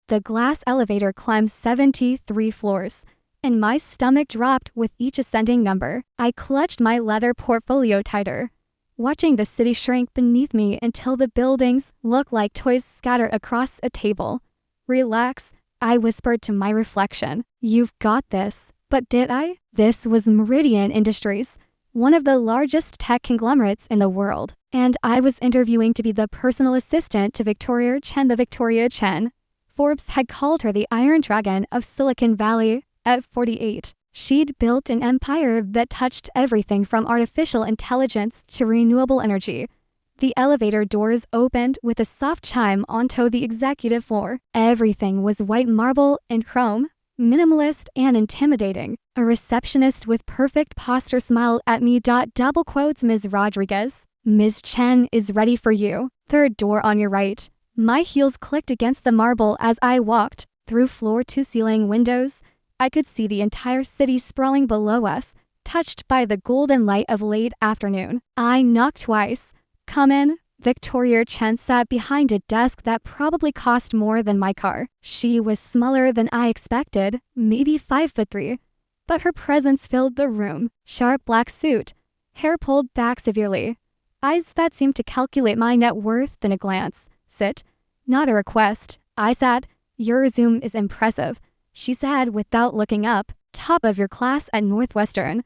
The glass elevator climbed 73 floors, and my stomach dropped with each ascending number. I clutched my leather portfolio tighter, watching the city shrink beneath me until the buildings looked like toys scattered across a table. Relax, I whispered to my reflection. You've got this. But did I? This was Meridian Industries, one of the largest tech conglomerates in the world, and I was interviewing to be the personal assistant to Victoria Chen. The Victoria Chen. Forbes had called her the Iron Dragon of Silicon Valley. At 48, she'd built an empire that touched everything from artificial intelligence to renewable energy. The elevator doors opened with a soft chime onto the executive floor. Everything was white marble and chrome, minimalist and intimidating. A receptionist with perfect posture smiled at me. Double quotes, Ms. Rodriguez. Ms. Chen is ready for you. Third door on your right. My heels clicked against the marble as I walked. Through floor-to-ceiling windows, I could see the entire city sprawling below us, touched by the golden light of late afternoon. I knocked twice. Come in. Victoria Chen sat behind a desk that probably cost more than my car. She was smaller than I expected, maybe 5'3", but her presence filled the room. Sharp black suit, hair pulled back severely, eyes that seemed to calculate my net worth in a glance. Sit. Not a request. I sat. Your resume is impressive, she said without looking up. Top of your class at Northwestern.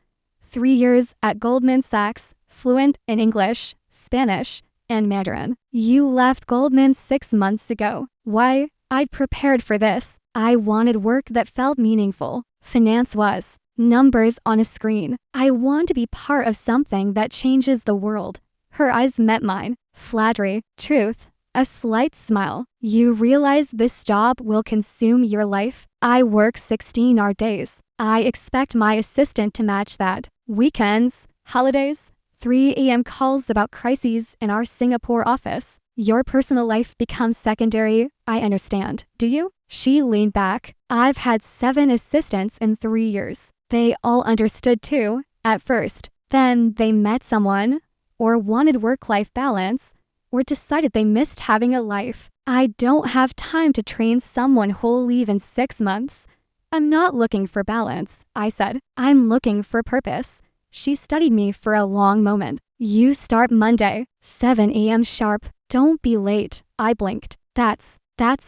3 years at Goldman Sachs, fluent in English, Spanish, and Mandarin. You left Goldman 6 months ago. Why? I'd prepared for this. I wanted work that felt meaningful. Finance was numbers on a screen. I want to be part of something that changes the world. Her eyes met mine. Flattery, truth, a slight smile. You realize this job will consume your life? I work 16-hour days. I expect my assistant to match that. Weekends, holidays, 3 a.m. calls about crises in our Singapore office. Your personal life becomes secondary. I understand. Do you? She leaned back. I've had 7 assistants in 3 years. They all understood too, at first. Then they met someone, or wanted work-life balance, or decided they missed having a life. I don't have time to train someone who'll leave in 6 months. I'm not looking for balance, I said. I'm looking for purpose. She studied me for a long moment. You start Monday, 7 a.m. sharp. Don't be late. I blinked. That's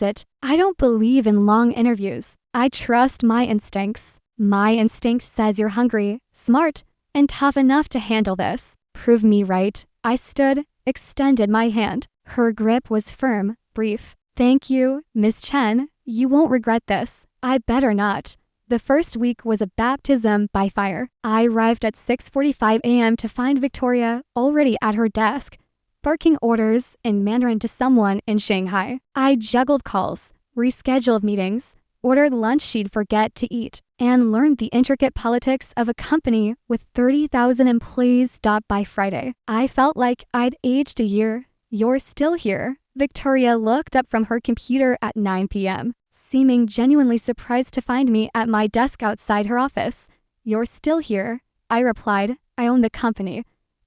it. I don't believe in long interviews. I trust my instincts. My instinct says you're hungry, smart, and tough enough to handle this. Prove me right. I stood, extended my hand. Her grip was firm, brief. Thank you, Miss Chen. You won't regret this. I better not. The first week was a baptism by fire. I arrived at 6:45 a.m. to find Victoria already at her desk, barking orders in Mandarin to someone in Shanghai. I juggled calls, rescheduled meetings, ordered lunch she'd forget to eat, and learned the intricate politics of a company with 30,000 employees. By Friday, I felt like I'd aged a year. You're still here. Victoria looked up from her computer at 9 p.m., seeming genuinely surprised to find me at my desk outside her office. You're still here, I replied. I own the company,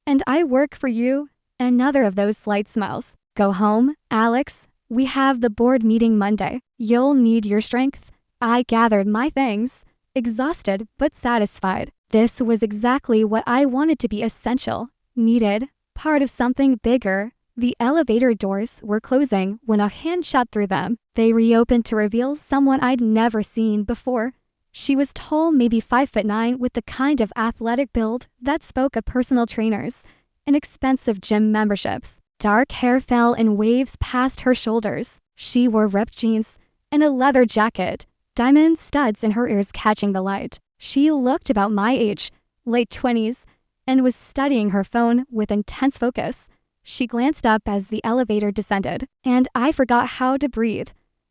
and I work for you. Another of those slight smiles. Go home, Alex. We have the board meeting Monday. You'll need your strength. I gathered my things, exhausted but satisfied. This was exactly what I wanted to be essential, needed, part of something bigger. The elevator doors were closing when a hand shot through them. They reopened to reveal someone I'd never seen before. She was tall, maybe 5'9", with the kind of athletic build that spoke of personal trainers and expensive gym memberships. Dark hair fell in waves past her shoulders. She wore ripped jeans and a leather jacket, diamond studs in her ears catching the light. She looked about my age, late 20s, and was studying her phone with intense focus. She glanced up as the elevator descended, and I forgot how to breathe.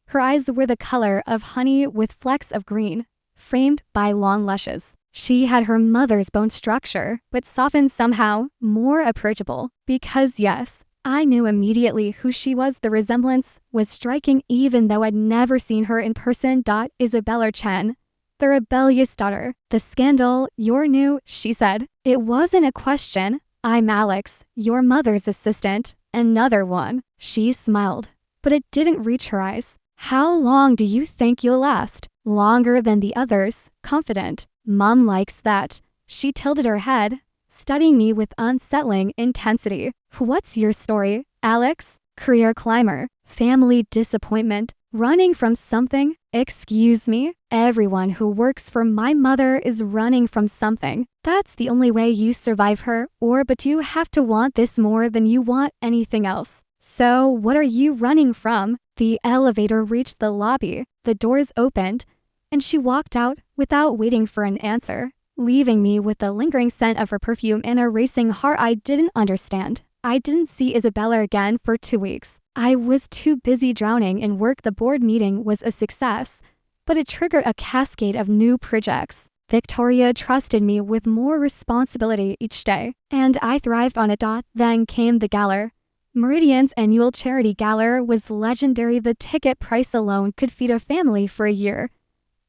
Her eyes were the color of honey with flecks of green, framed by long lashes. She had her mother's bone structure, but softened somehow, more approachable. Because yes, I knew immediately who she was. The resemblance was striking even though I'd never seen her in person. Isabella Chen, the rebellious daughter. The scandal, you're new, she said. It wasn't a question. I'm Alex, your mother's assistant. Another one. She smiled, but it didn't reach her eyes. How long do you think you'll last? Longer than the others, confident. Mom likes that. She tilted her head, studying me with unsettling intensity. What's your story, Alex? Career climber, family disappointment, running from something? Excuse me? Everyone who works for my mother is running from something. That's the only way you survive her, but you have to want this more than you want anything else. So what are you running from? The elevator reached the lobby, the doors opened, and she walked out without waiting for an answer, leaving me with the lingering scent of her perfume and a racing heart I didn't understand. I didn't see Isabella again for 2 weeks. I was too busy drowning in work. The board meeting was a success, but it triggered a cascade of new projects. Victoria trusted me with more responsibility each day, and I thrived on it. Then came the gala. Meridian's annual charity gala was legendary. The ticket price alone could feed a family for a year,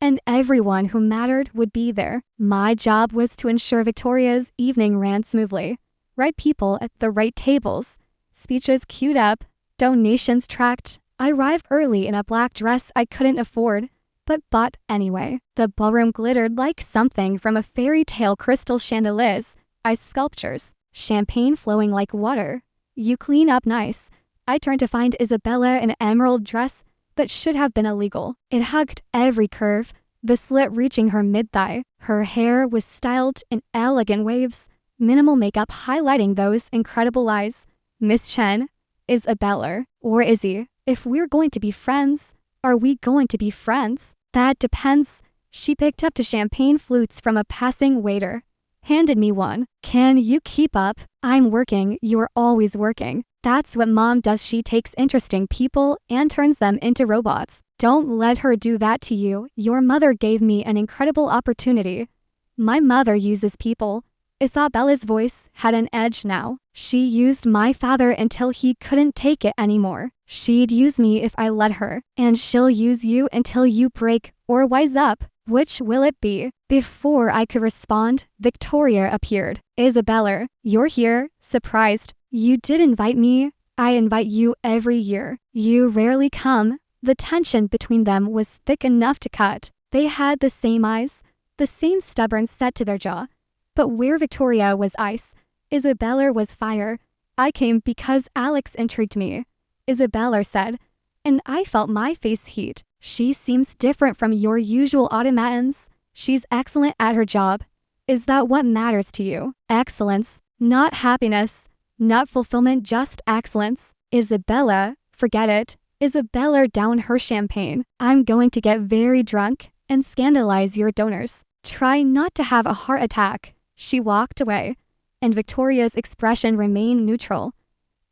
and everyone who mattered would be there. My job was to ensure Victoria's evening ran smoothly. Right people at the right tables, speeches queued up, donations tracked. I arrived early in a black dress I couldn't afford, but bought anyway. The ballroom glittered like something from a fairy tale. Crystal chandeliers, ice sculptures, champagne flowing like water. You clean up nice. I turned to find Isabella in an emerald dress that should have been illegal. It hugged every curve, the slit reaching her mid-thigh. Her hair was styled in elegant waves, minimal makeup highlighting those incredible eyes. Miss Chen, Isabella, or Izzy, if we're going to be friends, are we going to be friends? That depends. She picked up two champagne flutes from a passing waiter, handed me one. Can you keep up? I'm working, you're always working. That's what Mom does. She takes interesting people and turns them into robots. Don't let her do that to you. Your mother gave me an incredible opportunity. My mother uses people. Isabella's voice had an edge now. She used my father until he couldn't take it anymore. She'd use me if I let her, and she'll use you until you break or wise up. Which will it be? Before I could respond, Victoria appeared. Isabella, you're here, surprised. You did invite me. I invite you every year. You rarely come. The tension between them was thick enough to cut. They had the same eyes, the same stubborn set to their jaw. But where Victoria was ice, Isabella was fire. I came because Alex intrigued me, Isabella said, and I felt my face heat. She seems different from your usual automatons. She's excellent at her job. Is that what matters to you? Excellence, not happiness, not fulfillment, just excellence. Isabella, forget it. Isabella downed her champagne. I'm going to get very drunk and scandalize your donors. Try not to have a heart attack. She walked away, and Victoria's expression remained neutral.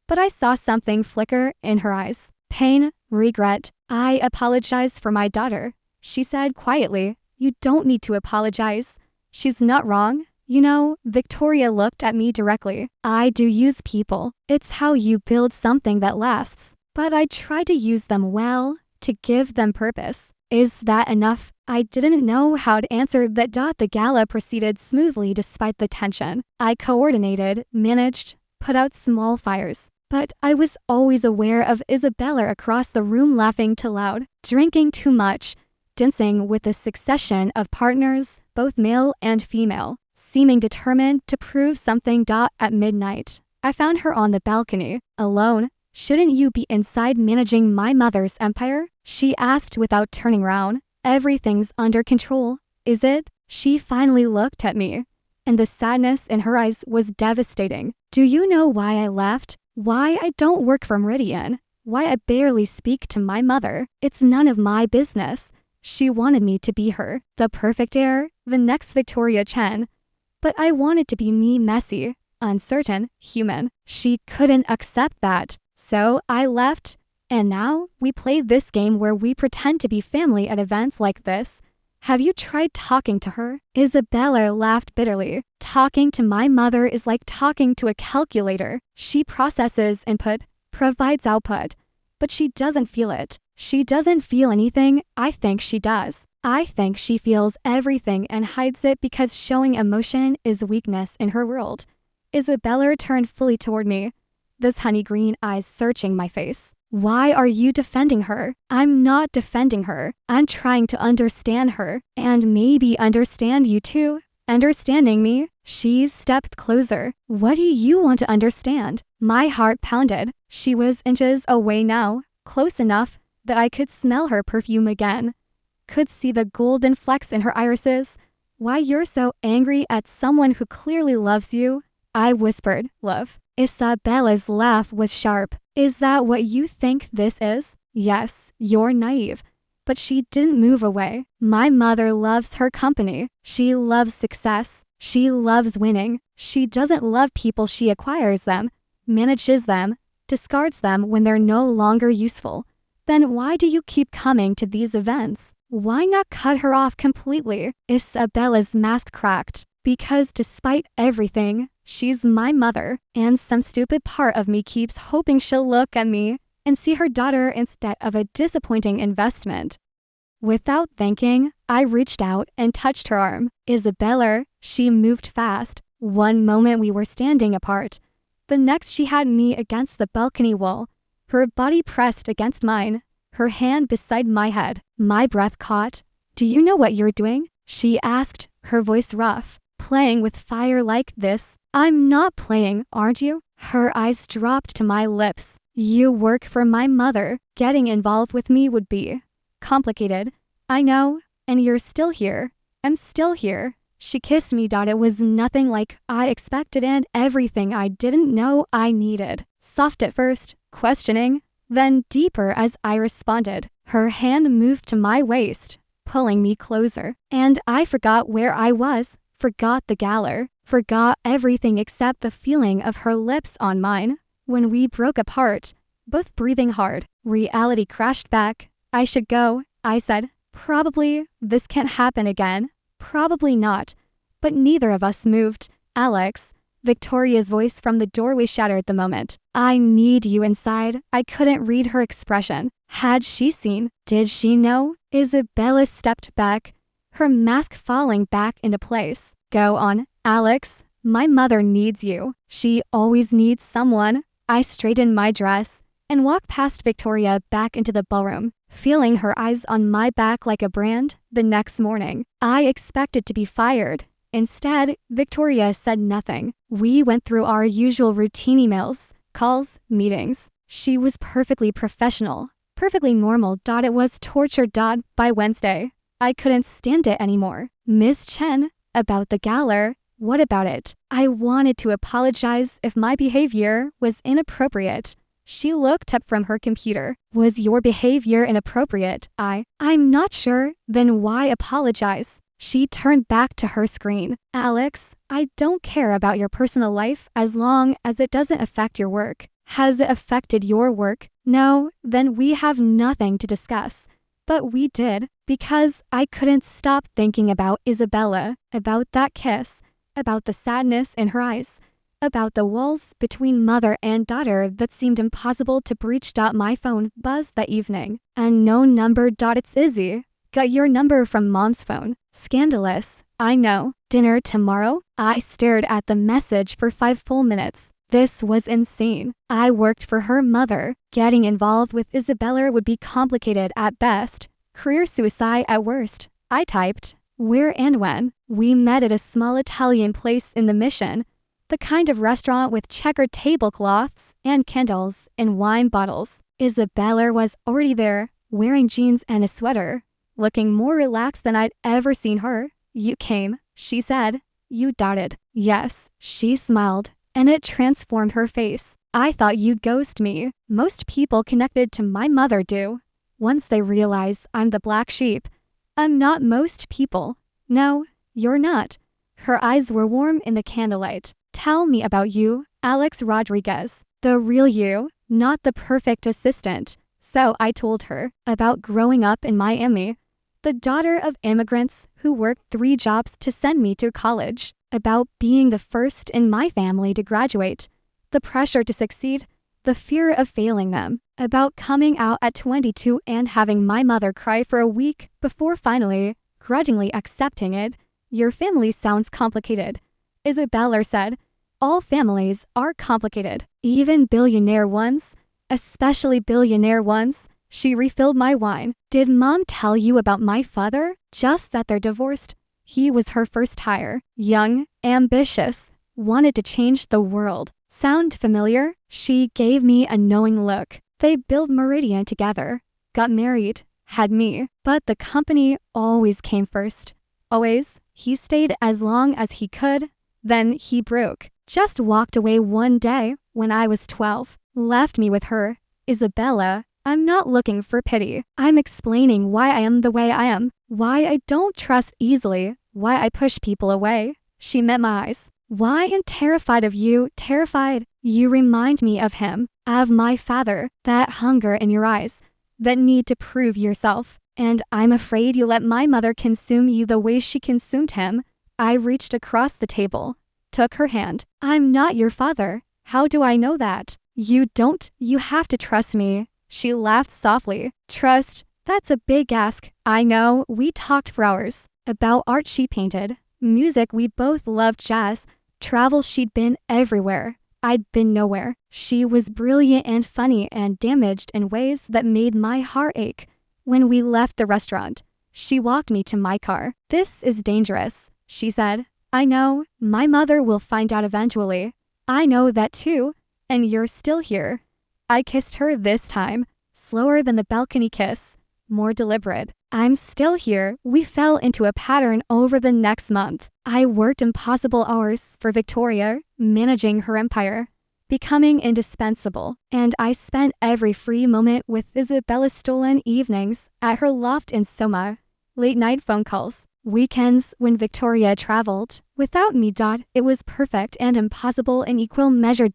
But I saw something flicker in her eyes. Pain, regret. I apologize for my daughter, she said quietly. You don't need to apologize. She's not wrong. You know, Victoria looked at me directly. I do use people. It's how you build something that lasts. But I try to use them well, to give them purpose. Is that enough? I didn't know how to answer that. The gala proceeded smoothly despite the tension. I coordinated, managed, put out small fires. But I was always aware of Isabella across the room, laughing too loud, drinking too much, dancing with a succession of partners, both male and female, seeming determined to prove something. At midnight, I found her on the balcony, alone. Shouldn't you be inside managing my mother's empire? She asked without turning round. Everything's under control, is it? She finally looked at me, and the sadness in her eyes was devastating. Do you know why I left? Why I don't work for Meridian? Why I barely speak to my mother? It's none of my business. She wanted me to be her, the perfect heir, the next Victoria Chen. But I wanted to be me, messy, uncertain, human. She couldn't accept that. So I left, and now we play this game where we pretend to be family at events like this. Have you tried talking to her? Isabella laughed bitterly. Talking to my mother is like talking to a calculator. She processes input, provides output, but she doesn't feel it. She doesn't feel anything. I think she does. I think she feels everything and hides it because showing emotion is weakness in her world. Isabella turned fully toward me, those honey green eyes searching my face. Why are you defending her? I'm not defending her. I'm trying to understand her and maybe understand you too. Understanding me? She stepped closer. What do you want to understand? My heart pounded. She was inches away now, close enough that I could smell her perfume again. Could see the golden flecks in her irises. Why you're so angry at someone who clearly loves you? I whispered, love. Isabella's laugh was sharp. Is that what you think this is? Yes, you're naive. But she didn't move away. My mother loves her company. She loves success. She loves winning. She doesn't love people. She acquires them, manages them, discards them when they're no longer useful. Then why do you keep coming to these events? Why not cut her off completely? Isabella's mask cracked. Because despite everything, she's my mother, and some stupid part of me keeps hoping she'll look at me and see her daughter instead of a disappointing investment. Without thinking, I reached out and touched her arm. Isabella, she moved fast. One moment we were standing apart. The next she had me against the balcony wall, her body pressed against mine, her hand beside my head. My breath caught. Do you know what you're doing? She asked, her voice rough. Playing with fire like this? I'm not playing, aren't you? Her eyes dropped to my lips. You work for my mother. Getting involved with me would be complicated. I know, and you're still here. I'm still here. She kissed me. It was nothing like I expected and everything I didn't know I needed. Soft at first, questioning, then deeper as I responded. Her hand moved to my waist, pulling me closer, and I forgot where I was. Forgot the gala, forgot everything except the feeling of her lips on mine. When we broke apart, both breathing hard, reality crashed back. I should go, I said. Probably, this can't happen again. Probably not. But neither of us moved. Alex, Victoria's voice from the doorway shattered the moment. I need you inside. I couldn't read her expression. Had she seen? Did she know? Isabella stepped back, her mask falling back into place. Go on, Alex. My mother needs you. She always needs someone. I straightened my dress and walked past Victoria back into the ballroom, feeling her eyes on my back like a brand. The next morning, I expected to be fired. Instead, Victoria said nothing. We went through our usual routine emails, calls, meetings. She was perfectly professional, perfectly normal. It was torture. By Wednesday, I couldn't stand it anymore. Miss Chen, about the gala, what about it? I wanted to apologize if my behavior was inappropriate. She looked up from her computer. Was your behavior inappropriate? I'm not sure. Then why apologize? She turned back to her screen. Alex, I don't care about your personal life as long as it doesn't affect your work. Has it affected your work? No, then we have nothing to discuss. But we did, because I couldn't stop thinking about Isabella, about that kiss, about the sadness in her eyes, about the walls between mother and daughter that seemed impossible to breach. My phone buzzed that evening. Unknown number. It's Izzy. Got your number from mom's phone. Scandalous. I know. Dinner tomorrow? I stared at the message for 5 full minutes. This was insane. I worked for her mother. Getting involved with Isabella would be complicated at best. Career suicide at worst. I typed, where and when. We met at a small Italian place in the Mission. The kind of restaurant with checkered tablecloths and candles and wine bottles. Isabella was already there, wearing jeans and a sweater, looking more relaxed than I'd ever seen her. You came, she said. You doubted. Yes, she smiled, and it transformed her face. I thought you'd ghost me. Most people connected to my mother do. Once they realize I'm the black sheep. I'm not most people. No, you're not. Her eyes were warm in the candlelight. Tell me about you, Alex Rodriguez. The real you, not the perfect assistant. So I told her about growing up in Miami, the daughter of immigrants who worked 3 jobs to send me to college, about being the first in my family to graduate, the pressure to succeed, the fear of failing them, about coming out at 22 and having my mother cry for a week before finally, grudgingly accepting it. Your family sounds complicated, Isabella said. All families are complicated, even billionaire ones. especially billionaire ones. She refilled my wine. Did mom tell you about my father? Just that they're divorced. He was her first hire. Young, ambitious, wanted to change the world. Sound familiar? She gave me a knowing look. They built Meridian together, got married, had me, but the company always came first. Always. He stayed as long as he could, then he broke. Just walked away one day when I was 12. Left me with her. Isabella, I'm not looking for pity. I'm explaining why I am the way I am, why I don't trust easily, why I push people away. She met my eyes. Why am terrified of you, terrified? You remind me of him, of my father, that hunger in your eyes, that need to prove yourself. And I'm afraid you let my mother consume you the way she consumed him. I reached across the table, took her hand. I'm not your father. How do I know that? You don't. You have to trust me. She laughed softly. Trust? That's a big ask. I know. We talked for hours. About art she painted. Music, we both loved jazz. Travel, she'd been everywhere. I'd been nowhere. She was brilliant and funny and damaged in ways that made my heart ache. When we left the restaurant, she walked me to my car. This is dangerous, she said. I know. My mother will find out eventually. I know that too. And you're still here. I kissed her this time, slower than the balcony kiss, more deliberate. I'm still here. We fell into a pattern over the next month. I worked impossible hours for Victoria, managing her empire, becoming indispensable, and I spent every free moment with Isabella's stolen evenings at her loft in Soma, late night phone calls, weekends when Victoria traveled. Without me. It was perfect and impossible in equal measure.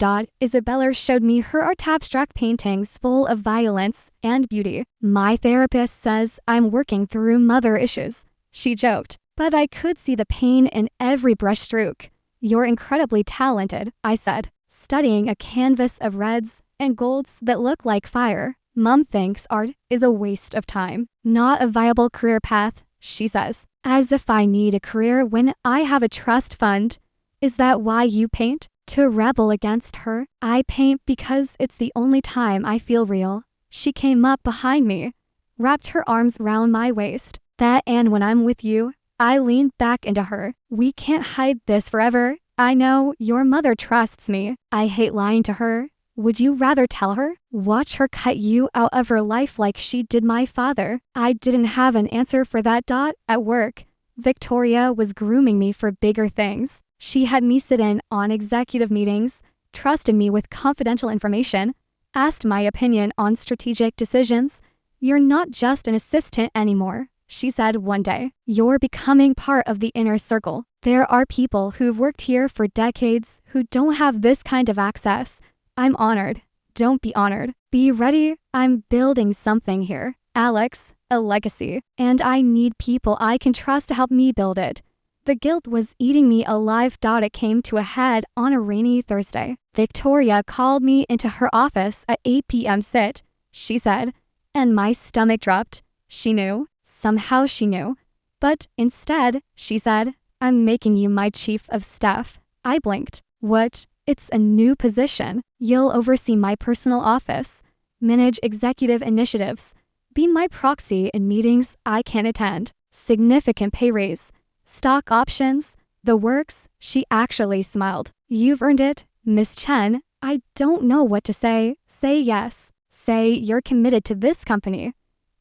Isabella showed me her art abstract paintings full of violence and beauty. My therapist says I'm working through mother issues, she joked, but I could see the pain in every brushstroke. You're incredibly talented, I said, studying a canvas of reds and golds that look like fire. Mom thinks art is a waste of time, not a viable career path, she says. As if I need a career when I have a trust fund. Is that why you paint? To rebel against her? I paint because it's the only time I feel real. She came up behind me, wrapped her arms round my waist. And when I'm with you, I leaned back into her. We can't hide this forever. I know your mother trusts me. I hate lying to her. Would you rather tell her? Watch her cut you out of her life like she did my father? I didn't have an answer for that. At work, Victoria was grooming me for bigger things. She had me sit in on executive meetings, trusted me with confidential information, asked my opinion on strategic decisions. You're not just an assistant anymore, she said one day. You're becoming part of the inner circle. There are people who've worked here for decades who don't have this kind of access. I'm honored. Don't be honored. Be ready. I'm building something here, Alex, a legacy, and I need people I can trust to help me build it. The guilt was eating me alive. It came to a head on a rainy Thursday. Victoria called me into her office at 8 p.m. Sit, she said, and my stomach dropped. She knew. Somehow she knew. But instead, she said, I'm making you my chief of staff. I blinked. What? It's a new position. You'll oversee my personal office, manage executive initiatives, be my proxy in meetings I can't attend, significant pay raise, stock options, the works. She actually smiled. You've earned it, Miss Chen. I don't know what to say. Say yes. Say you're committed to this company,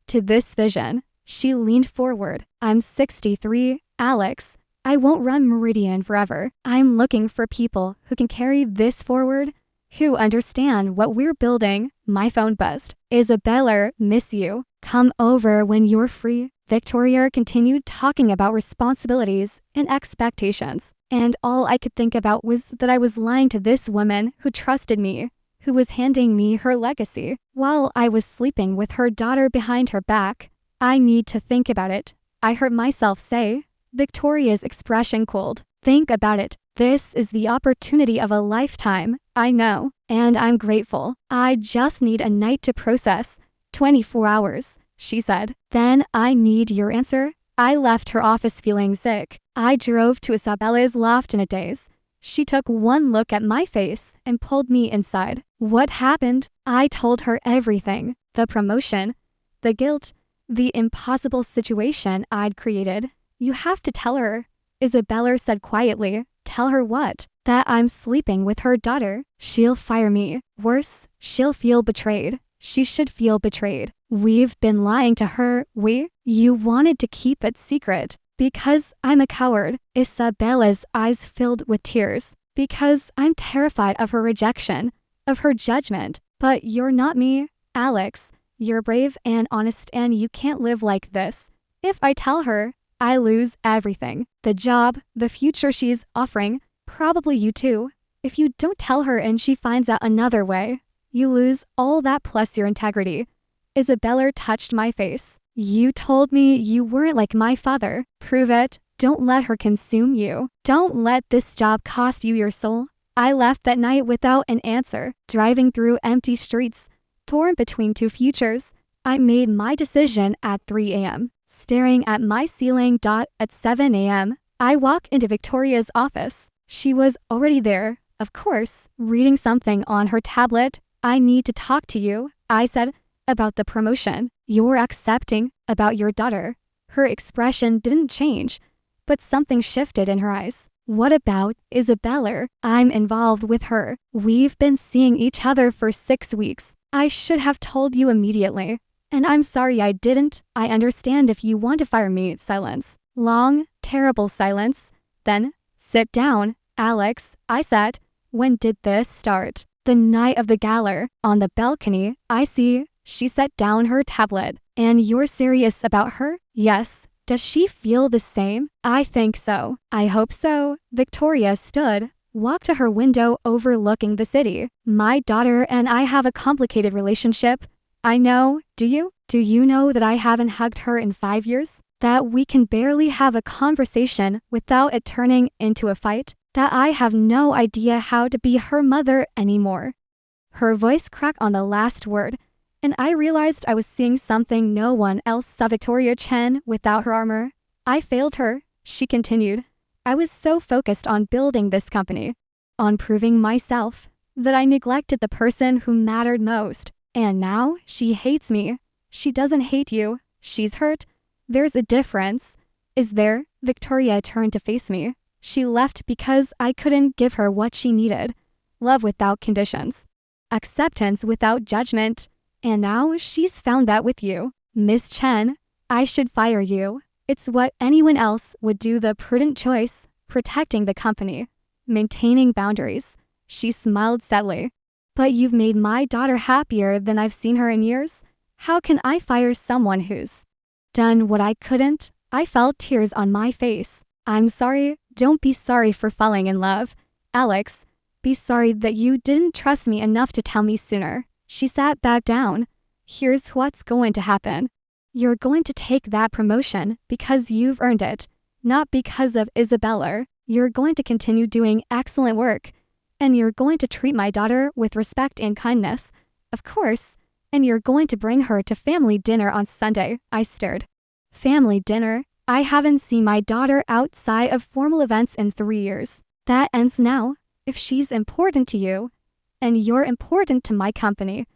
to this vision. She leaned forward. I'm 63, Alex. I won't run Meridian forever. I'm looking for people who can carry this forward, who understand what we're building. My phone buzzed. Isabella, miss you. Come over when you're free. Victoria continued talking about responsibilities and expectations, and all I could think about was that I was lying to this woman who trusted me, who was handing me her legacy, while I was sleeping with her daughter behind her back. I need to think about it, I heard myself say. Victoria's expression cooled. Think about it. This is the opportunity of a lifetime. I know, and I'm grateful. I just need a night to process. 24 hours, she said. Then I need your answer. I left her office feeling sick. I drove to Isabella's loft in a daze. She took one look at my face and pulled me inside. What happened? I told her everything. The promotion, the guilt, the impossible situation I'd created. You have to tell her, Isabella said quietly. Tell her what? That I'm sleeping with her daughter. She'll fire me. Worse, she'll feel betrayed. She should feel betrayed. We've been lying to her. You wanted to keep it secret. Because I'm a coward. Isabella's eyes filled with tears. Because I'm terrified of her rejection, of her judgment. But you're not me, Alex. You're brave and honest, and you can't live like this. If I tell her, I lose everything. The job, the future she's offering, probably you too. If you don't tell her and she finds out another way, you lose all that plus your integrity. Isabella touched my face. You told me you weren't like my father. Prove it. Don't let her consume you. Don't let this job cost you your soul. I left that night without an answer, driving through empty streets, torn between two futures. I made my decision at 3 a.m., staring at my ceiling. At 7 a.m., I walk into Victoria's office. She was already there, of course, reading something on her tablet. I need to talk to you, I said, about the promotion you're accepting, about your daughter. Her expression didn't change, but something shifted in her eyes. What about Isabella? I'm involved with her. We've been seeing each other for 6 weeks. I should have told you immediately. And I'm sorry I didn't. I understand if you want to fire me. Silence. Long, terrible silence. Then, sit down, Alex, I said. When did this start? The night of the gala. On the balcony. I see. She set down her tablet. And you're serious about her? Yes. Does she feel the same? I think so. I hope so. Victoria stood, walked to her window overlooking the city. My daughter and I have a complicated relationship. I know. Do you? Do you know that I haven't hugged her in 5 years? That we can barely have a conversation without it turning into a fight? That I have no idea how to be her mother anymore. Her voice cracked on the last word, and I realized I was seeing something no one else saw. Victoria Chen without her armor. I failed her, she continued. I was so focused on building this company, on proving myself, that I neglected the person who mattered most. And now she hates me. She doesn't hate you. She's hurt. There's a difference. Is there? Victoria turned to face me. She left because I couldn't give her what she needed. Love without conditions. Acceptance without judgment. And now she's found that with you. Miss Chen, I should fire you. It's what anyone else would do. The prudent choice, protecting the company, maintaining boundaries. She smiled sadly. But you've made my daughter happier than I've seen her in years. How can I fire someone who's done what I couldn't? I felt tears on my face. I'm sorry. Don't be sorry for falling in love, Alex. Be sorry that you didn't trust me enough to tell me sooner. She sat back down. Here's what's going to happen. You're going to take that promotion because you've earned it, not because of Isabella. You're going to continue doing excellent work, and you're going to treat my daughter with respect and kindness, of course, and you're going to bring her to family dinner on Sunday. I stared. Family dinner? I haven't seen my daughter outside of formal events in 3 years. That ends now. If she's important to you, and you're important to my company,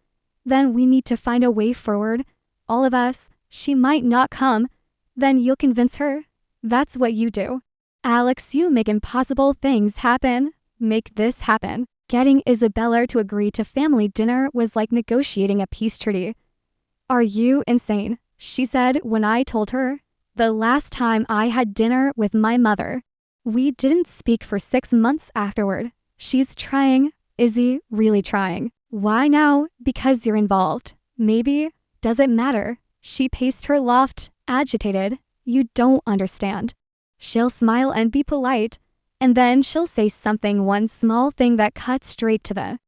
then we need to find a way forward. All of us. She might not come. Then you'll convince her. That's what you do. Alex, you make impossible things happen. Make this happen. Getting Isabella to agree to family dinner was like negotiating a peace treaty. Are you insane? She said when I told her. The last time I had dinner with my mother. We didn't speak for 6 months afterward. She's trying. Is he really trying? Why now? Because you're involved. Maybe. Does it matter? She paced her loft, agitated. You don't understand. She'll smile and be polite, and then she'll say something, one small thing that cuts straight to the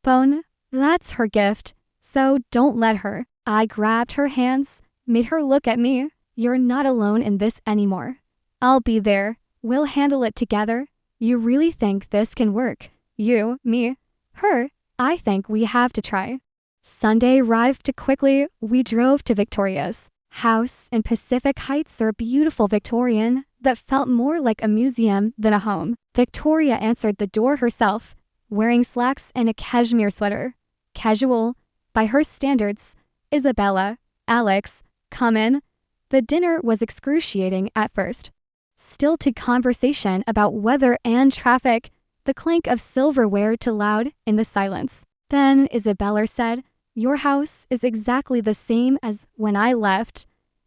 bone. That's her gift. So don't let her. I grabbed her hands, made her look at me. You're not alone in this anymore. I'll be there. We'll handle it together. You really think this can work? You, me, her? I think we have to try. Sunday arrived quickly. We drove to Victoria's house in Pacific Heights, her beautiful Victorian that felt more like a museum than a home. Victoria answered the door herself, wearing slacks and a cashmere sweater. Casual, by her standards. Isabella, Alex, come in. The dinner was excruciating at first. Still to conversation about weather and traffic, the clink of silverware too loud in the silence. Then Isabella said, "Your house is exactly the same as when I left.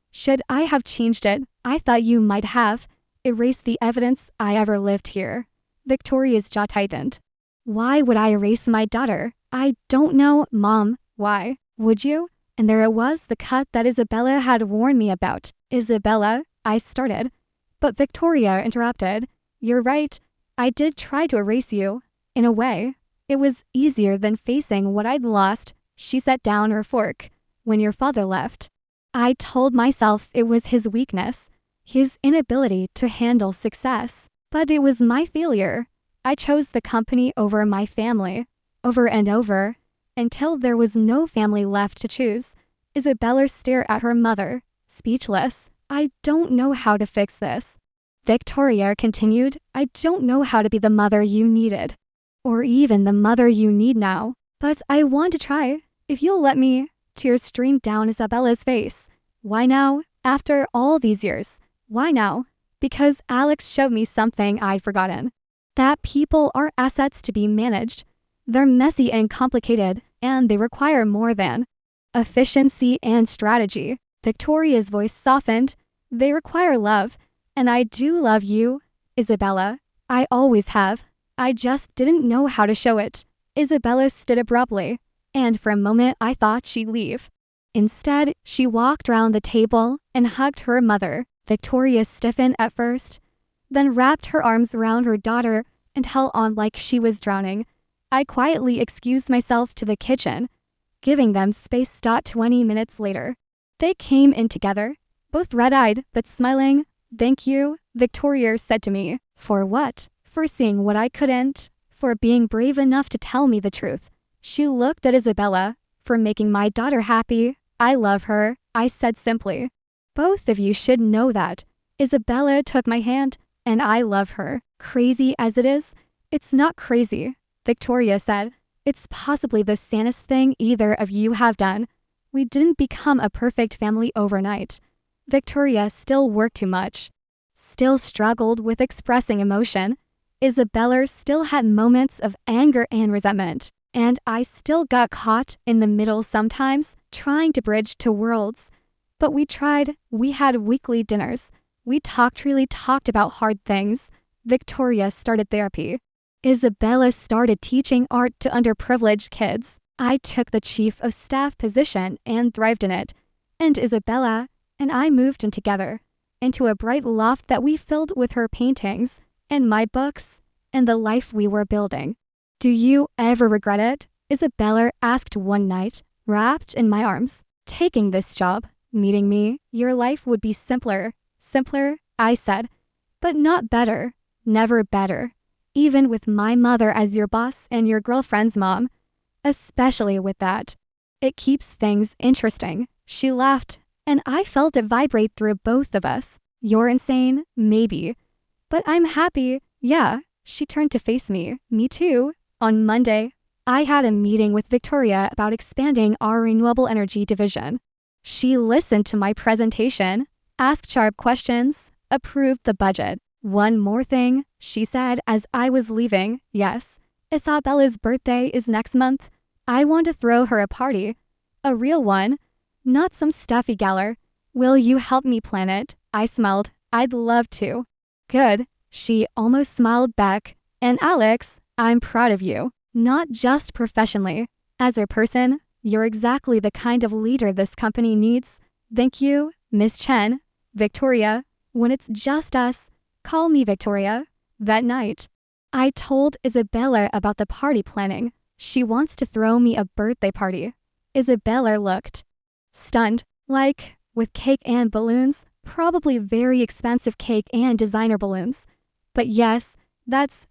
Should I have changed it? I thought you might have erased the evidence I ever lived here." Victoria's jaw tightened. "Why would I erase my daughter? I don't know, Mom. Why? Would you?" And there it was, the cut that Isabella had warned me about. "Isabella," I started. But Victoria interrupted. "You're right. I did try to erase you. In a way. It was easier than facing what I'd lost." She set down her fork. "When your father left, I told myself it was his weakness, his inability to handle success. But it was my failure. I chose the company over my family, over and over, until there was no family left to choose." Isabella stared at her mother, speechless. "I don't know how to fix this." Victoria continued, "I don't know how to be the mother you needed, or even the mother you need now. But I want to try, if you'll let me." Tears streamed down Isabella's face. "Why now? After all these years? Why now?" "Because Alex showed me something I'd forgotten. That people are assets to be managed. They're messy and complicated, and they require more than efficiency and strategy." Victoria's voice softened. "They require love, and I do love you, Isabella. I always have. I just didn't know how to show it." Isabella stood abruptly, and for a moment I thought she'd leave. Instead, she walked around the table and hugged her mother. Victoria stiffened at first, then wrapped her arms around her daughter and held on like she was drowning. I quietly excused myself to the kitchen, giving them space. 20 minutes later, they came in together, both red-eyed but smiling. "Thank you," Victoria said to me. "For what?" "For seeing what I couldn't. For being brave enough to tell me the truth." She looked at Isabella. "For making my daughter happy. I love her," I said simply. "Both of you should know that." Isabella took my hand, "And I love her. Crazy as it is, it's not crazy," Victoria said. "It's possibly the sanest thing either of you have done. We didn't become a perfect family overnight." Victoria still worked too much, still struggled with expressing emotion. Isabella still had moments of anger and resentment, and I still got caught in the middle sometimes, trying to bridge two worlds. But we tried. We had weekly dinners. We really talked about hard things. Victoria started therapy. Isabella started teaching art to underprivileged kids. I took the chief of staff position and thrived in it. And Isabella and I moved in together, into a bright loft that we filled with her paintings and my books and the life we were building. "Do you ever regret it?" Isabella asked one night, wrapped in my arms. "Taking this job, meeting me, your life would be simpler." "Simpler," I said, "but not better. Never better. Even with my mother as your boss and your girlfriend's mom. Especially with that. It keeps things interesting." She laughed, and I felt it vibrate through both of us. "You're insane, maybe. But I'm happy, yeah." She turned to face me. "Me too." On Monday, I had a meeting with Victoria about expanding our renewable energy division. She listened to my presentation, asked sharp questions, approved the budget. "One more thing," she said as I was leaving. "Yes, Isabella's birthday is next month. I want to throw her a party. A real one, not some stuffy gala. Will you help me plan it?" I smiled. "I'd love to." "Good." She almost smiled back. "And Alex, I'm proud of you. Not just professionally. As a person, you're exactly the kind of leader this company needs." "Thank you, Miss Chen." "Victoria, when it's just us, call me Victoria." That night, I told Isabella about the party planning. She wants to throw me a birthday party. Isabella looked stunned, like, with cake and balloons, probably very expensive cake and designer balloons. But yes,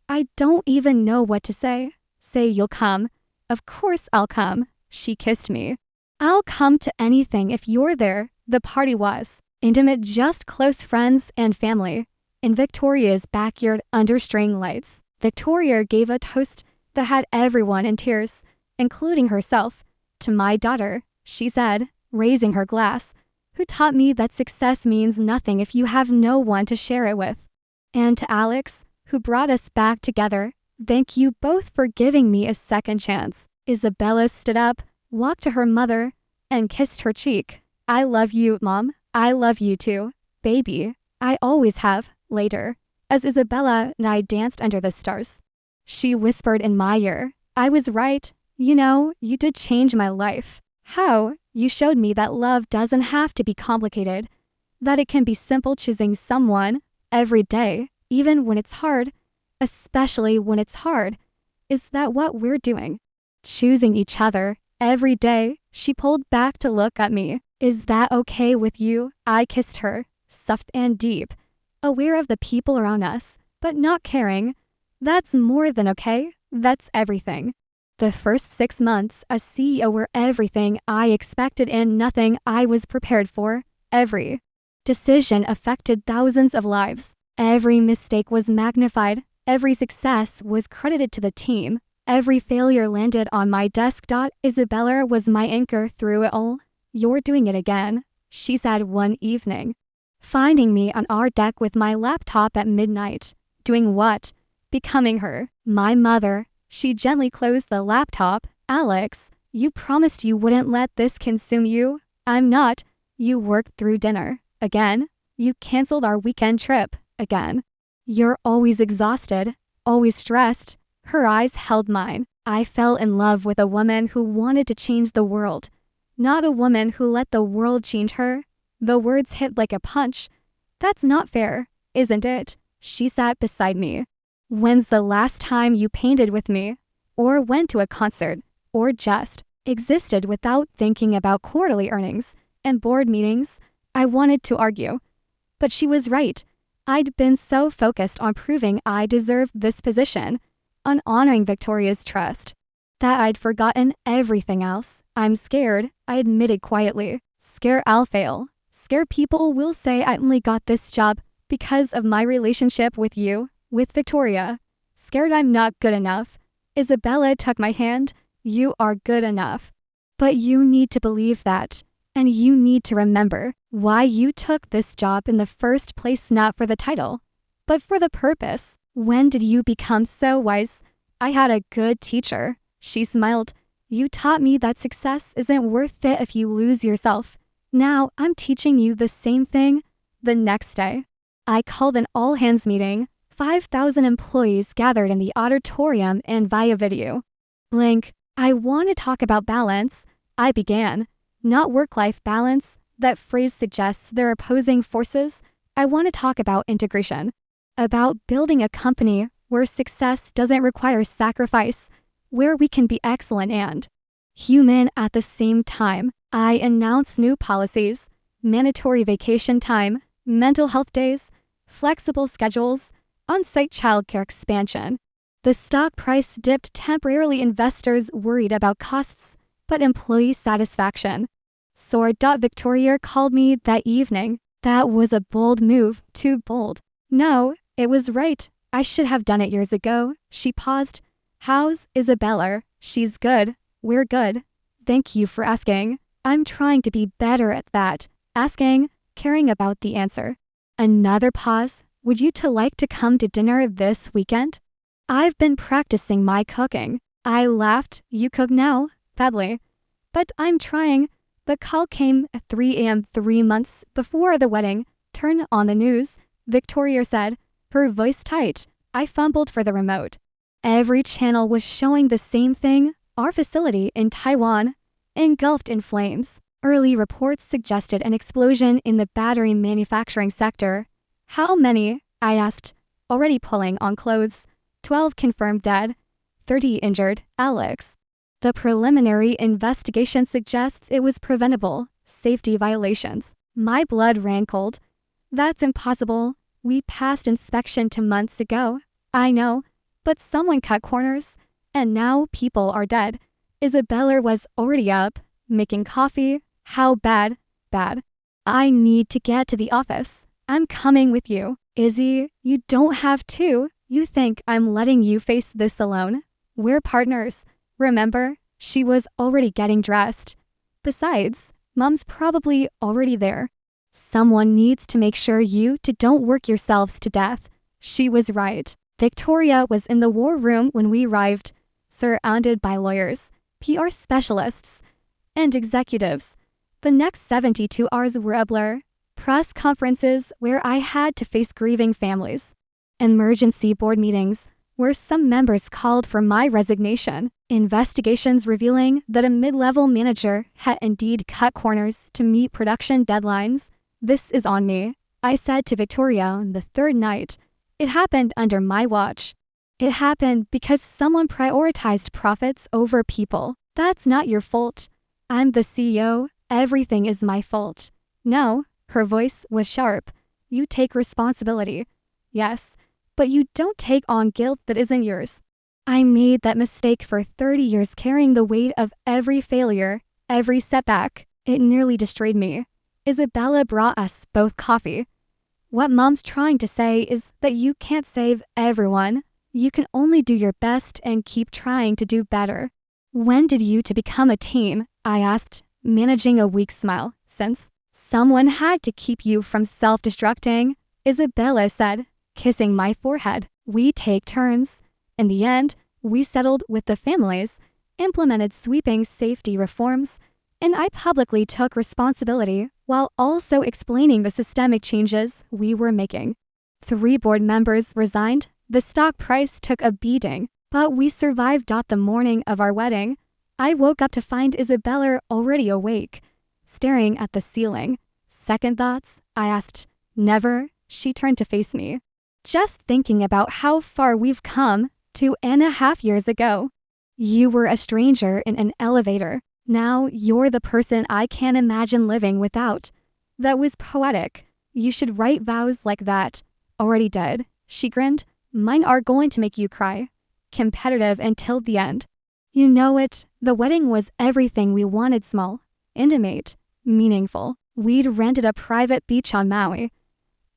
I don't even know what to say. "Say you'll come." "Of course I'll come." She kissed me. "I'll come to anything if you're there." The party was intimate, just close friends and family. In Victoria's backyard under string lights, Victoria gave a toast that had everyone in tears, including herself. To my daughter, she said, raising her glass, who taught me that success means nothing if you have no one to share it with. And to Alex, who brought us back together, thank you both for giving me a second chance. Isabella stood up, walked to her mother, and kissed her cheek. I love you, Mom. I love you too, baby. I always have. Later, as Isabella and I danced under the stars, she whispered in my ear, I was right. You know, you did change my life. How? You showed me that love doesn't have to be complicated, that it can be simple, choosing someone every day, even when it's hard, especially when it's hard. Is that what we're doing? Choosing each other every day. She pulled back to look at me. Is that okay with you? I kissed her, soft and deep, aware of the people around us, but not caring. That's more than okay. That's everything. The first 6 months as CEO were everything I expected and nothing I was prepared for. Every decision affected thousands of lives. Every mistake was magnified. Every success was credited to the team. Every failure landed on my desk. Isabella was my anchor through it all. You're doing it again, she said one evening, finding me on our deck with my laptop at midnight. Doing what? Becoming her, my mother. She gently closed the laptop. Alex, you promised you wouldn't let this consume you. I'm not. You worked through dinner. Again. You canceled our weekend trip. Again. You're always exhausted. Always stressed. Her eyes held mine. I fell in love with a woman who wanted to change the world, not a woman who let the world change her. The words hit like a punch. That's not fair, isn't it? She sat beside me. When's the last time you painted with me, or went to a concert, or just existed without thinking about quarterly earnings and board meetings? I wanted to argue, but she was right. I'd been so focused on proving I deserved this position, on honoring Victoria's trust, that I'd forgotten everything else. I'm scared, I admitted quietly. Scared I'll fail. Scared people will say I only got this job because of my relationship with you, with Victoria. Scared I'm not good enough. Isabella took my hand. You are good enough. But you need to believe that. And you need to remember why you took this job in the first place, not for the title, but for the purpose. When did you become so wise? I had a good teacher. She smiled. You taught me that success isn't worth it if you lose yourself. Now I'm teaching you the same thing. The next day, I called an all-hands meeting. 5,000 employees gathered in the auditorium and via video. Blink. I want to talk about balance. I began. Not work-life balance. That phrase suggests they're opposing forces. I want to talk about integration. About building a company where success doesn't require sacrifice, where we can be excellent and human at the same time. I announced new policies, mandatory vacation time, mental health days, flexible schedules, on-site childcare expansion. The stock price dipped temporarily. Investors worried about costs, but employee satisfaction soared. Victoria called me that evening. That was a bold move, too bold. No, it was right. I should have done it years ago. She paused. How's Isabella? She's good. We're good. Thank you for asking. I'm trying to be better at that. Asking, caring about the answer. Another pause. Would you two like to come to dinner this weekend? I've been practicing my cooking. I laughed. You cook now? Badly. But I'm trying. The call came at 3 a.m. 3 months before the wedding. Turn on the news, Victoria said, her voice tight. I fumbled for the remote. Every channel was showing the same thing. Our facility in Taiwan, engulfed in flames. Early reports suggested an explosion in the battery manufacturing sector. How many? I asked, already pulling on clothes. 12 confirmed dead, 30 injured. Alex. The preliminary investigation suggests it was preventable. Safety violations. My blood ran cold. That's impossible. We passed inspection 2 months ago. I know, but someone cut corners, and now people are dead. Isabella was already up, making coffee. How bad? Bad. I need to get to the office. I'm coming with you. Izzy, you don't have to. You think I'm letting you face this alone? We're partners. Remember? She was already getting dressed. Besides, Mom's probably already there. Someone needs to make sure you don't work yourselves to death. She was right. Victoria was in the war room when we arrived, surrounded by lawyers, PR specialists, and executives. The next 72 hours were a blur. Press conferences where I had to face grieving families. Emergency board meetings where some members called for my resignation. Investigations revealing that a mid-level manager had indeed cut corners to meet production deadlines. This is on me, I said to Victoria on the third night. It happened under my watch. It happened because someone prioritized profits over people. That's not your fault. I'm the CEO. Everything is my fault. No, her voice was sharp. You take responsibility. Yes, but you don't take on guilt that isn't yours. I made that mistake for 30 years, carrying the weight of every failure, every setback. It nearly destroyed me. Isabella brought us both coffee. What Mom's trying to say is that you can't save everyone. You can only do your best and keep trying to do better. When did you to become a team? I asked, managing a weak smile. Since someone had to keep you from self-destructing, Isabella said, kissing my forehead. We take turns. In the end, we settled with the families, implemented sweeping safety reforms, and I publicly took responsibility while also explaining the systemic changes we were making. 3 board members resigned. The stock price took a beating, but we survived. The morning of our wedding, I woke up to find Isabella already awake, staring at the ceiling. Second thoughts? I asked. Never. She turned to face me. Just thinking about how far we've come. 2.5 years ago, you were a stranger in an elevator. Now you're the person I can't imagine living without. That was poetic. You should write vows like that. Already did. She grinned. Mine are going to make you cry. Competitive until the end. You know it. The wedding was everything we wanted. Small, intimate, meaningful. We'd rented a private beach on Maui.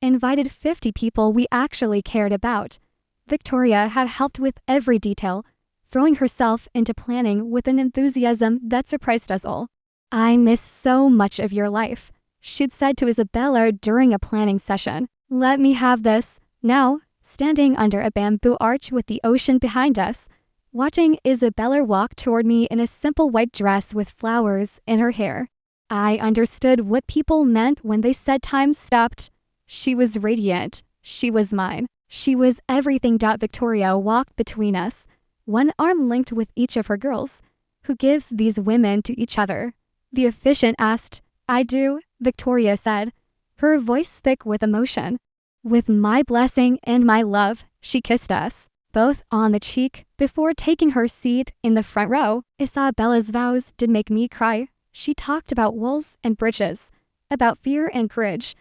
Invited 50 people we actually cared about. Victoria had helped with every detail, throwing herself into planning with an enthusiasm that surprised us all. I miss so much of your life, she'd said to Isabella during a planning session. Let me have this. Now, standing under a bamboo arch with the ocean behind us, watching Isabella walk toward me in a simple white dress with flowers in her hair. I understood what people meant when they said time stopped. She was radiant. She was mine. She was everything. Victoria walked between us, one arm linked with each of her girls. Who gives these women to each other? The officiant asked. I do, Victoria said, her voice thick with emotion. With my blessing and my love, she kissed us, both on the cheek, before taking her seat in the front row. Isabella's vows did make me cry. She talked about walls and bridges, about fear and courage,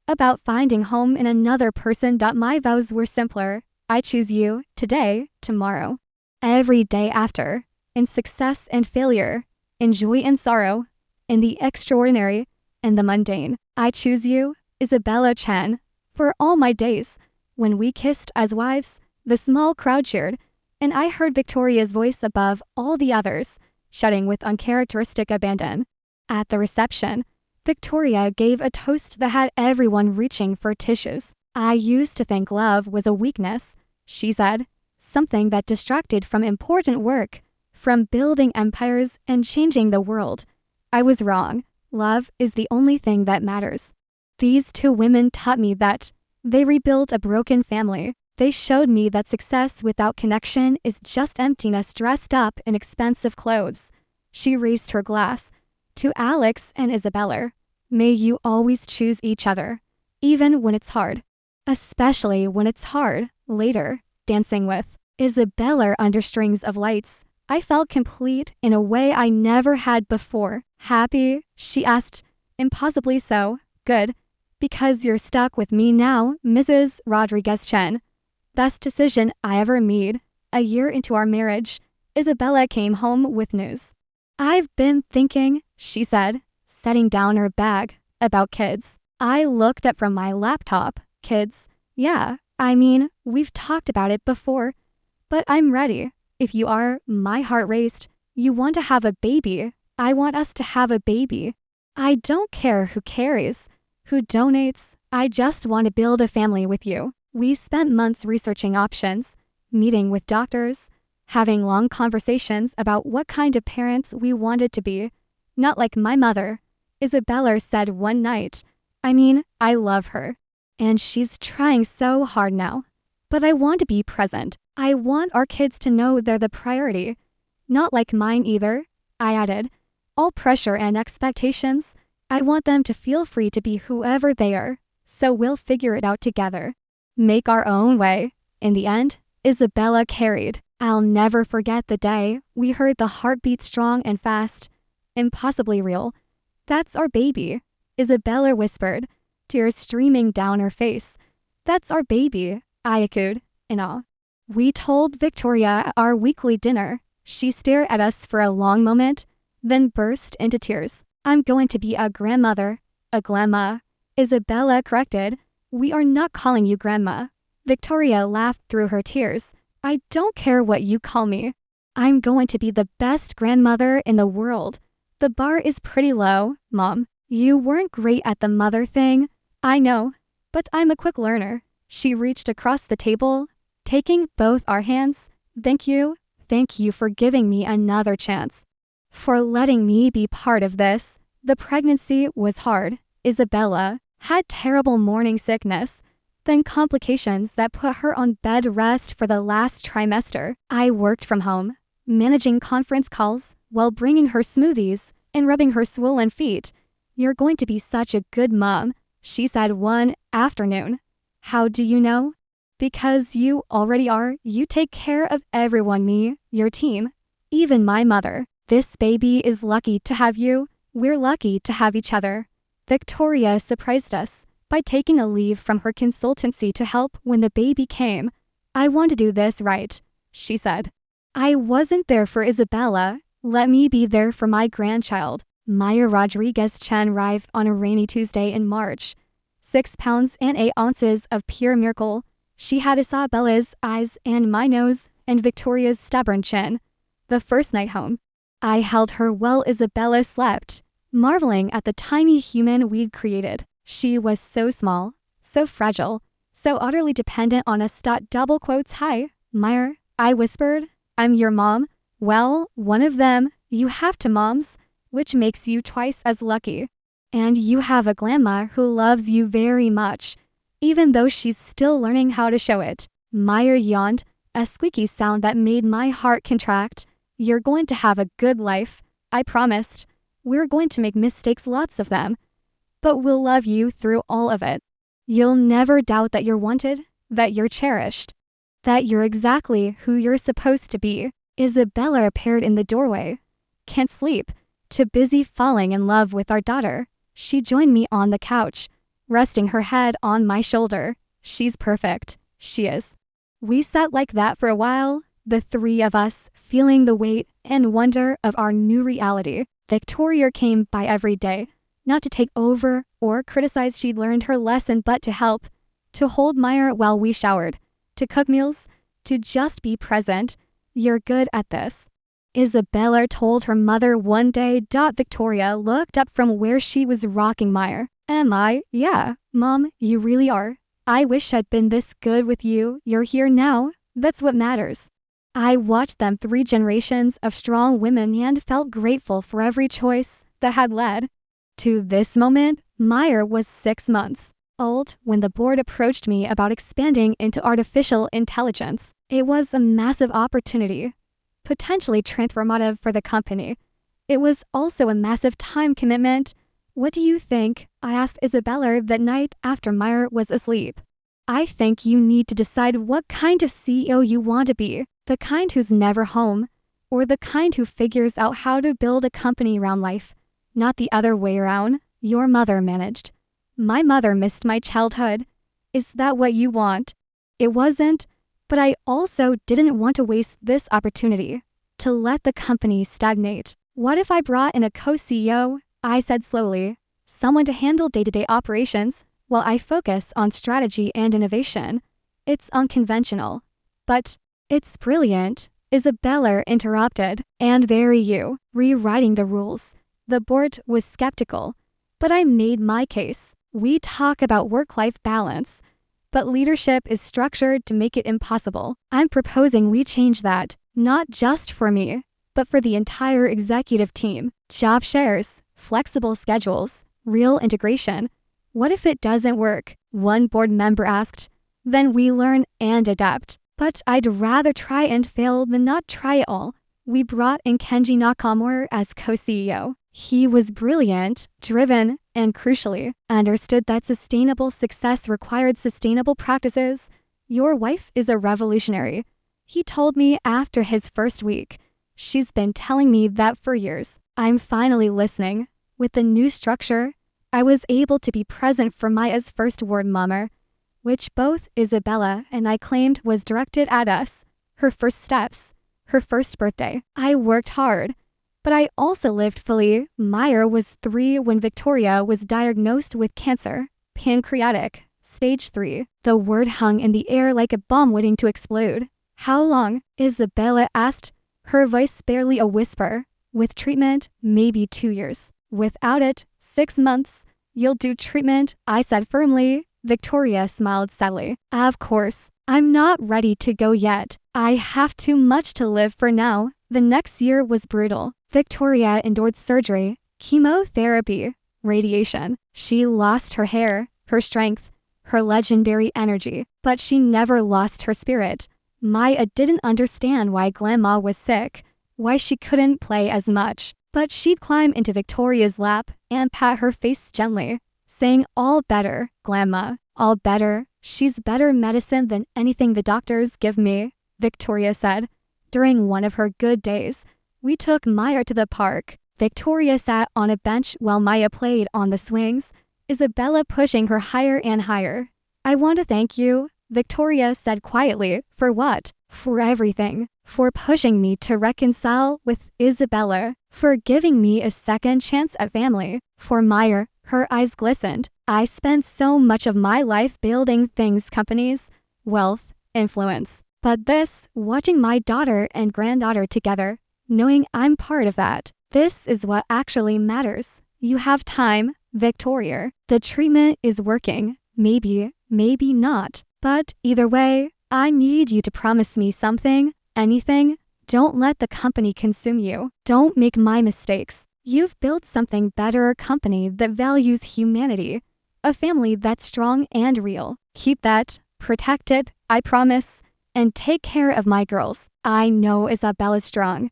about finding home in another person. My vows were simpler. I choose you, today, tomorrow, every day after, in success and failure, in joy and sorrow, in the extraordinary and the mundane. I choose you, Isabella Chen, for all my days. When we kissed as wives, the small crowd cheered, and I heard Victoria's voice above all the others, shouting with uncharacteristic abandon. At the reception, Victoria gave a toast that had everyone reaching for tissues. I used to think love was a weakness, she said, something that distracted from important work, from building empires and changing the world. I was wrong. Love is the only thing that matters. These 2 women taught me that. They rebuilt a broken family. They showed me that success without connection is just emptiness dressed up in expensive clothes. She raised her glass. To Alex and Isabella, may you always choose each other, even when it's hard. Especially when it's hard, later, dancing with Isabella under strings of lights. I felt complete in a way I never had before. Happy? She asked. Impossibly so. Good. Because you're stuck with me now, Mrs. Rodriguez Chen. Best decision I ever made. A year into our marriage, Isabella came home with news. I've been thinking, she said, setting down her bag, about kids. I looked up from my laptop. Kids? Yeah, I mean, we've talked about it before. But I'm ready. If you are, my heart raced. You want to have a baby. I want us to have a baby. I don't care who carries, who donates. I just want to build a family with you. We spent months researching options, meeting with doctors, having long conversations about what kind of parents we wanted to be. Not like my mother, Isabella said one night. I mean, I love her. And she's trying so hard now. But I want to be present. I want our kids to know they're the priority. Not like mine either, I added. All pressure and expectations. I want them to feel free to be whoever they are. So we'll figure it out together. Make our own way. In the end, Isabella carried. I'll never forget the day we heard the heartbeat strong and fast. Impossibly real. That's our baby, Isabella whispered, tears streaming down her face. That's our baby, I echoed, in awe. We told Victoria at our weekly dinner. She stared at us for a long moment, then burst into tears. I'm going to be a grandmother, a grandma. Isabella corrected. We are not calling you grandma. Victoria laughed through her tears. I don't care what you call me. I'm going to be the best grandmother in the world. The bar is pretty low, Mom. You weren't great at the mother thing. I know, but I'm a quick learner. She reached across the table, taking both our hands. Thank you for giving me another chance. For letting me be part of this. The pregnancy was hard. Isabella had terrible morning sickness, then complications that put her on bed rest for the last trimester. I worked from home, managing conference calls while bringing her smoothies and rubbing her swollen feet. You're going to be such a good mom, she said one afternoon. How do you know? Because you already are. You take care of everyone, me, your team, even my mother. This baby is lucky to have you. We're lucky to have each other. Victoria surprised us by taking a leave from her consultancy to help when the baby came. I want to do this right, she said. I wasn't there for Isabella. Let me be there for my grandchild. Maya Rodriguez Chen arrived on a rainy Tuesday in March. 6 pounds and 8 ounces of pure miracle. She had Isabella's eyes and my nose and Victoria's stubborn chin. The first night home, I held her while Isabella slept, marveling at the tiny human we'd created. She was so small, so fragile, so utterly dependent on us. Double quotes. Hi, Meyer, I whispered. I'm your mom. Well, one of them. You have two moms, which makes you twice as lucky. And you have a grandma who loves you very much, even though she's still learning how to show it. Meyer yawned, a squeaky sound that made my heart contract. You're going to have a good life, I promised. We're going to make mistakes, lots of them, but we'll love you through all of it. You'll never doubt that you're wanted, that you're cherished, that you're exactly who you're supposed to be. Isabella appeared in the doorway. Can't sleep, too busy falling in love with our daughter. She joined me on the couch, resting her head on my shoulder. She's perfect. She is. We sat like that for a while, the three of us, feeling the weight and wonder of our new reality. Victoria came by every day, not to take over or criticize. She'd learned her lesson, but to help, to hold Meyer while we showered, to cook meals, to just be present. You're good at this, Isabella told her mother one day. Victoria looked up from where she was rocking Meyer. Am I? Yeah, Mom, you really are. I wish I'd been this good with you. You're here now. That's what matters. I watched them 3 generations of strong women and felt grateful for every choice that had led to this moment. Meyer was 6 months old when the board approached me about expanding into artificial intelligence. It was a massive opportunity, potentially transformative for the company. It was also a massive time commitment. What do you think? I asked Isabella that night after Meyer was asleep. I think you need to decide what kind of CEO you want to be. The kind who's never home, or the kind who figures out how to build a company around life, not the other way around. Your mother managed. My mother missed my childhood. Is that what you want? It wasn't, but I also didn't want to waste this opportunity to let the company stagnate. What if I brought in a co-CEO? I said slowly, someone to handle day-to-day operations while I focus on strategy and innovation. It's unconventional, but it's brilliant. Isabella interrupted. And very you, rewriting the rules. The board was skeptical, but I made my case. We talk about work-life balance, but leadership is structured to make it impossible. I'm proposing we change that, not just for me, but for the entire executive team. Job shares, flexible schedules, real integration. What if it doesn't work? One board member asked. Then we learn and adapt. But I'd rather try and fail than not try at all. We brought in Kenji Nakamura as co-CEO. He was brilliant, driven, and crucially, understood that sustainable success required sustainable practices. Your wife is a revolutionary, he told me after his first week. She's been telling me that for years. I'm finally listening. With the new structure, I was able to be present for Maya's first word mummer, which both Isabella and I claimed was directed at us. Her first steps, her first birthday. I worked hard, but I also lived fully. Maya was 3 when Victoria was diagnosed with cancer, pancreatic, stage 3. The word hung in the air like a bomb waiting to explode. How long? Isabella asked, her voice barely a whisper. With treatment, maybe 2 years. Without it, 6 months. You'll do treatment, I said firmly. Victoria smiled sadly. Of course, I'm not ready to go yet. I have too much to live for now. The next year was brutal. Victoria endured surgery, chemotherapy, radiation. She lost her hair, her strength, her legendary energy, but she never lost her spirit. Maya didn't understand why Grandma was sick, why she couldn't play as much, but she'd climb into Victoria's lap and pat her face gently, saying, all better, Grandma, all better. She's better medicine than anything the doctors give me, Victoria said. During one of her good days, we took Maya to the park. Victoria sat on a bench while Maya played on the swings, Isabella pushing her higher and higher. I want to thank you, Victoria said quietly. For what? For everything. For pushing me to reconcile with Isabella. For giving me a second chance at family. For Maya, her eyes glistened. I spent so much of my life building things, companies, wealth, influence. But this, watching my daughter and granddaughter together, knowing I'm part of that, this is what actually matters. You have time, Victoria. The treatment is working. Maybe, maybe not. But either way, I need you to promise me something, anything. Don't let the company consume you. Don't make my mistakes. You've built something better, a company that values humanity, a family that's strong and real. Keep that, protect it, I promise, and take care of my girls. I know Isabella's strong,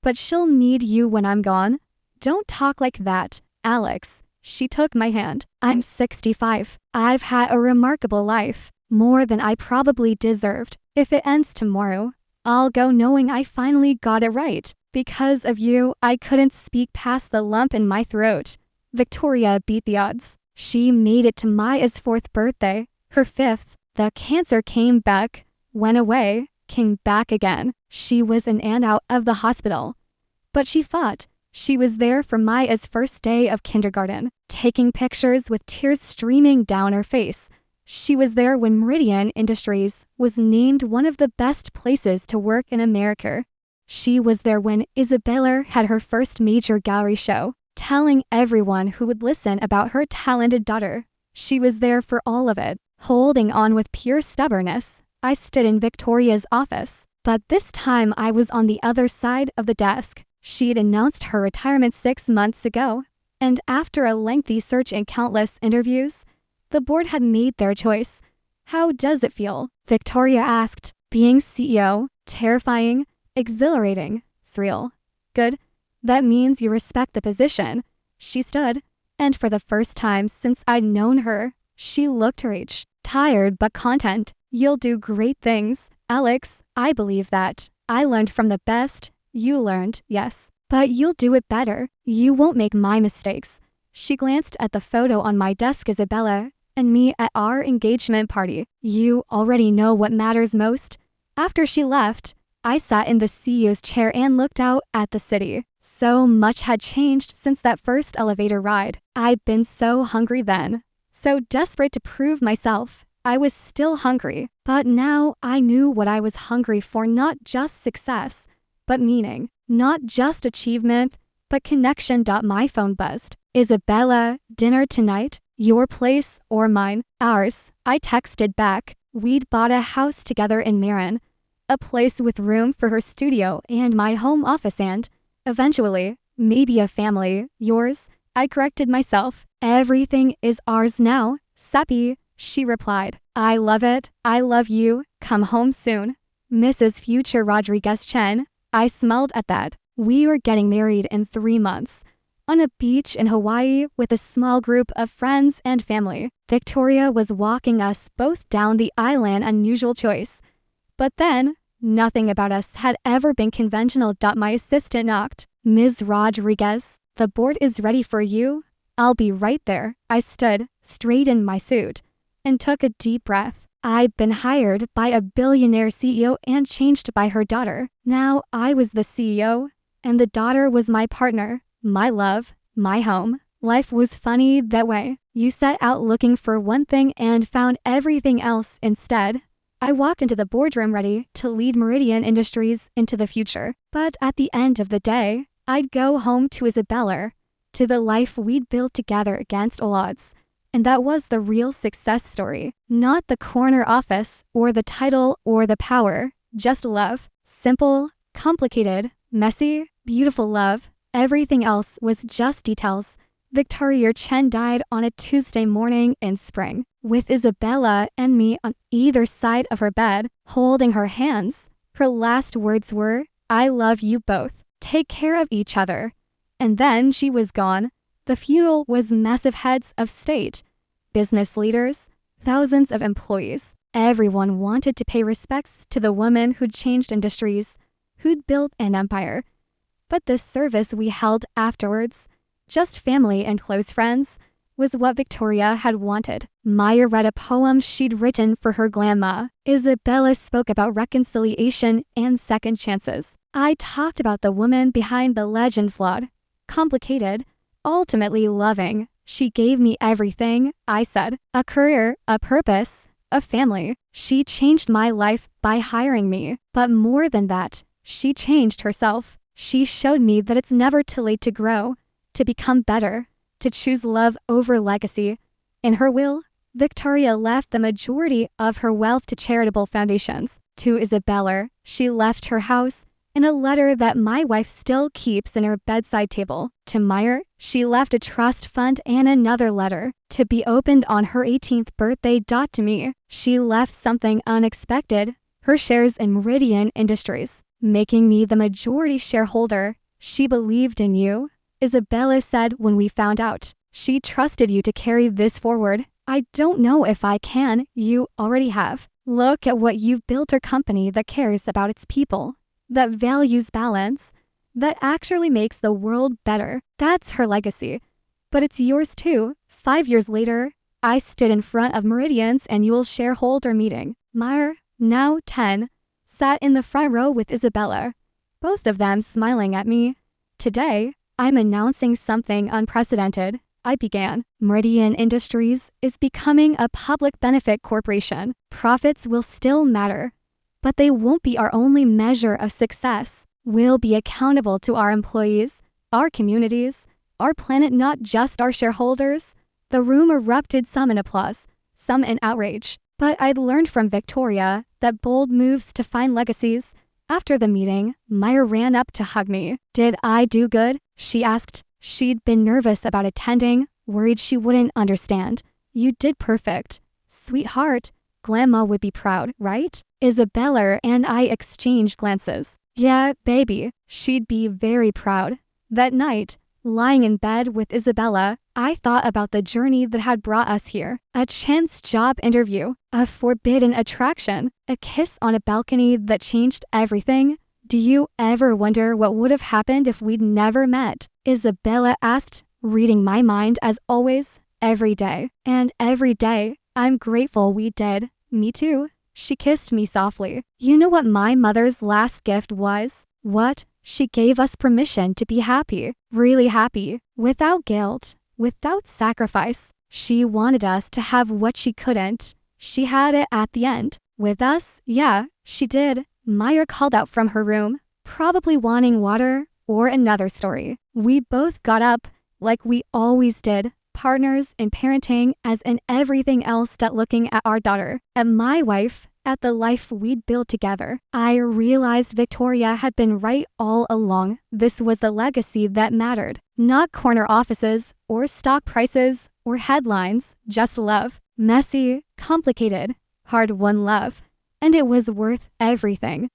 but she'll need you when I'm gone. Don't talk like that, Alex. She took my hand. I'm 65. I've had a remarkable life, more than I probably deserved. If it ends tomorrow, I'll go knowing I finally got it right. Because of you, I couldn't speak past the lump in my throat. Victoria beat the odds. She made it to Maya's 4th birthday, her 5th. The cancer came back, went away, came back again. She was in and out of the hospital. But she fought. She was there for Maya's first day of kindergarten, taking pictures with tears streaming down her face. She was there when Meridian Industries was named one of the best places to work in America. She was there when Isabella had her first major gallery show, telling everyone who would listen about her talented daughter. She was there for all of it, holding on with pure stubbornness. I stood in Victoria's office, but this time I was on the other side of the desk. She'd announced her retirement 6 months ago, and after a lengthy search and countless interviews, the board had made their choice. How does it feel? Victoria asked. Being CEO, terrifying, exhilarating, surreal. Good. That means you respect the position. She stood, and for the first time since I'd known her, she looked her age. Tired but content. You'll do great things, Alex. I believe that. I learned from the best. You learned, yes. But you'll do it better. You won't make my mistakes. She glanced at the photo on my desk, Isabella and me at our engagement party. You already know what matters most. After she left, I sat in the CEO's chair and looked out at the city. So much had changed since that first elevator ride. I'd been so hungry then, so desperate to prove myself. I was still hungry, but now I knew what I was hungry for, not just success, but meaning, not just achievement, but connection. My phone buzzed. Isabella, dinner tonight? Your place or mine? Ours. I texted back. We'd bought a house together in Marin, a place with room for her studio and my home office and, eventually, maybe a family. Yours? I corrected myself. Everything is ours now. Seppi, she replied. I love it. I love you. Come home soon. Mrs. Future Rodriguez Chen. I smiled at that. We were getting married in 3 months. On a beach in Hawaii with a small group of friends and family. Victoria was walking us both down the aisle, an unusual choice. But then, nothing about us had ever been conventional. My assistant knocked. Ms. Rodriguez, the board is ready for you. I'll be right there. I stood, straightened my suit, and took a deep breath. I'd been hired by a billionaire CEO and changed by her daughter. Now I was the CEO, and the daughter was my partner, my love, my home. Life was funny that way. You set out looking for one thing and found everything else instead. I walked into the boardroom ready to lead Meridian Industries into the future. But at the end of the day, I'd go home to Isabella, to the life we'd built together against all odds. And that was the real success story. Not the corner office, or the title, or the power. Just love. Simple, complicated, messy, beautiful love. Everything else was just details. Victoria Chen died on a Tuesday morning in spring, with Isabella and me on either side of her bed, holding her hands. Her last words were, I love you both. Take care of each other. And then she was gone. The funeral was massive heads of state, business leaders, thousands of employees. Everyone wanted to pay respects to the woman who'd changed industries, who'd built an empire. But the service we held afterwards, just family and close friends, was what Victoria had wanted. Maya read a poem she'd written for her grandma. Isabella spoke about reconciliation and second chances. I talked about the woman behind the legend, flawed, complicated, ultimately loving. She gave me everything, I said. A career, a purpose, a family. She changed my life by hiring me. But more than that, she changed herself. She showed me that it's never too late to grow, to become better, to choose love over legacy. In her will, Victoria left the majority of her wealth to charitable foundations. To Isabella, she left her house and a letter that my wife still keeps in her bedside table. To Meyer, she left a trust fund and another letter to be opened on her 18th birthday. To me, she left something unexpected, her shares in Meridian Industries, making me the majority shareholder. She believed in you, Isabella said when we found out. She trusted you to carry this forward. I don't know if I can. You already have. Look at what you've built, a company that cares about its people, that values balance, that actually makes the world better. That's her legacy. But it's yours too. 5 years later, I stood in front of Meridian's annual shareholder meeting. Meyer, now 10, sat in the front row with Isabella, both of them smiling at me. Today, I'm announcing something unprecedented. I began. Meridian Industries is becoming a public benefit corporation. Profits will still matter, but they won't be our only measure of success. We'll be accountable to our employees, our communities, our planet, not just our shareholders. The room erupted, some in applause, some in outrage. But I'd learned from Victoria that bold moves define legacies. After the meeting, Meyer ran up to hug me. Did I do good? She asked. She'd been nervous about attending, worried she wouldn't understand. You did perfect. Sweetheart, Grandma would be proud, right? Isabella and I exchanged glances. Yeah, baby, she'd be very proud. That night, lying in bed with Isabella, I thought about the journey that had brought us here. A chance job interview, a forbidden attraction, a kiss on a balcony that changed everything. Do you ever wonder what would have happened if we'd never met? Isabella asked, reading my mind as always. Every day. And every day, I'm grateful we did. Me too. She kissed me softly. You know what my mother's last gift was? What? She gave us permission to be happy. Really happy. Without guilt. Without sacrifice. She wanted us to have what she couldn't. She had it at the end. With us, yeah, she did. Meyer called out from her room, probably wanting water or another story. We both got up, like we always did, partners in parenting as in everything else but looking at our daughter, at my wife, at the life we'd built together. I realized Victoria had been right all along. This was the legacy that mattered. Not corner offices, or stock prices, or headlines, just love. Messy, complicated, hard-won love. And it was worth everything.